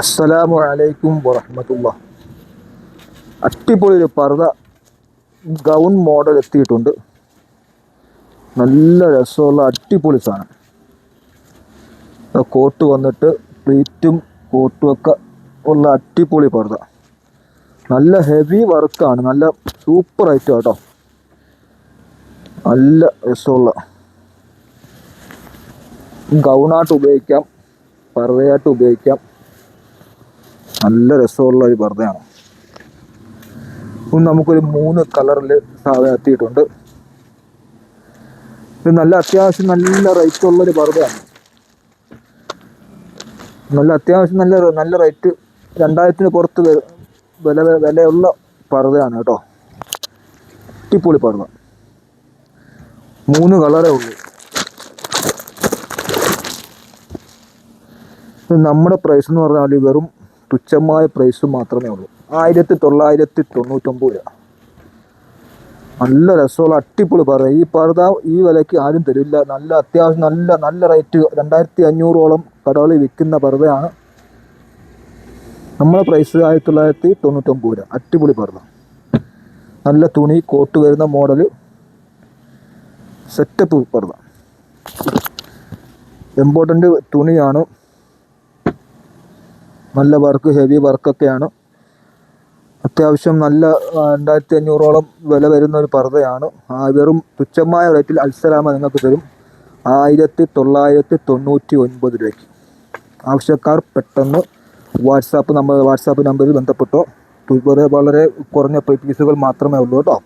അസ്സലാമു അലൈക്കും വറഹ്മത്തുള്ളാഹി. അടിപൊളി ഒരു പർദ ഗൗൺ മോഡൽ എത്തിയിട്ടുണ്ട്. നല്ല രസമുള്ള അടിപൊളി സാധനം. കോട്ട് വന്നിട്ട് പ്ലീറ്റും കോട്ടും ഒക്കെ ഉള്ള അടിപൊളി പർദ. നല്ല ഹെവി വർക്കാണ്. നല്ല സൂപ്പർ ഐറ്റം കേട്ടോ. നല്ല രസമുള്ള ഗൗണായിട്ട് ഉപയോഗിക്കാം, പർദയായിട്ട് ഉപയോഗിക്കാം. നല്ല രസമുള്ള ഒരു പർദയാണ്. നമുക്കൊരു 3 കളറിൽ സാധനം എത്തിയിട്ടുണ്ട്. ഇത് നല്ല അത്യാവശ്യം നല്ല റേറ്റ് ഉള്ളൊരു പർദയാണ്. അത്യാവശ്യം നല്ല റേറ്റ്, 2000-ന് പുറത്ത് വിലയുള്ള പർദയാണ് കേട്ടോ. അടിപൊളി പർദ. 3 കളറേ ഉള്ളൂ. നമ്മുടെ പ്രൈസ് എന്ന് പറഞ്ഞാൽ വെറും തുച്ഛമായ പ്രൈസ് മാത്രമേ ഉള്ളൂ. 1999 രൂപ. നല്ല രസമുള്ള അടിപൊളി പർദ. ഈ പർദ ഈ വിലയ്ക്ക് ആരും തരില്ല. നല്ല അത്യാവശ്യം നല്ല റേറ്റ്, 2500-ഓളം കടകളിൽ വിൽക്കുന്ന പർദയാണ്. നമ്മളെ പ്രൈസ് 1999 രൂപ. അടിപൊളി പർദ. നല്ല തുണി, കോട്ട് വരുന്ന മോഡൽ സെറ്റപ്പ് പർദ. ഇമ്പോർട്ടൻ്റ് തുണിയാണ്. നല്ല വർക്ക്, ഹെവി വർക്കൊക്കെയാണ്. അത്യാവശ്യം നല്ല 2500-ഓളം വില വരുന്ന ഒരു പർദയാണ്. വെറും തുച്ഛമായ റേറ്റിൽ അൽസലാമ നിങ്ങൾക്ക് തരും 1999 രൂപയ്ക്ക്. ആവശ്യക്കാർ പെട്ടെന്ന് വാട്സാപ്പ് നമ്പറിൽ ബന്ധപ്പെട്ടോ. വളരെ കുറഞ്ഞ പീസുകൾ മാത്രമേ ഉള്ളൂ കേട്ടോ.